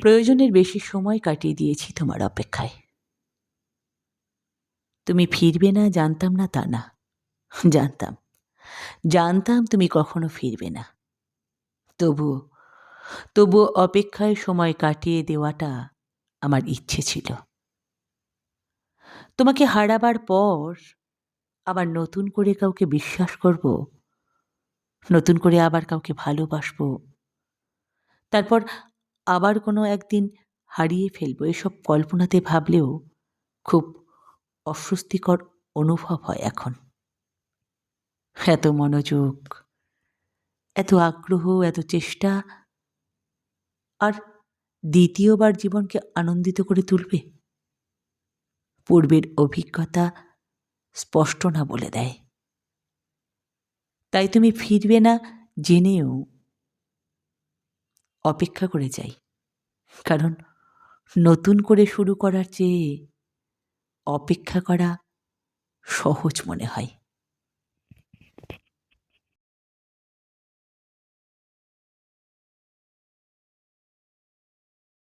প্রয়োজনের বেশি সময় কাটিয়ে দিয়েছি তোমার অপেক্ষায়। তুমি ফিরবে না জানতাম না তা না, জানতাম, জানতাম তুমি কখনো ফিরবে না। তবুও তবুও অপেক্ষায় সময় কাটিয়ে দেওয়াটা আমার ইচ্ছে ছিল। তোমাকে হারাবার পর আবার নতুন করে কাউকে বিশ্বাস করব, নতুন করে আবার কাউকে ভালোবাসবো, তারপর আবার কোনো একদিন হারিয়ে ফেলবো, এসব কল্পনাতে ভাবলেও খুব অস্বস্তিকর অনুভব হয় এখন। এত মনোযোগ, এত আগ্রহ, এত চেষ্টা, আর দ্বিতীয়বার জীবনকে আনন্দিত করে তুলবে? পূর্বের অভিজ্ঞতা স্পষ্ট না বলে দেয়। তাই তুমি ফিরবে না জেনেও অপেক্ষা করে যাই, কারণ নতুন করে শুরু করার চেয়ে অপেক্ষা করা সহজ মনে হয়।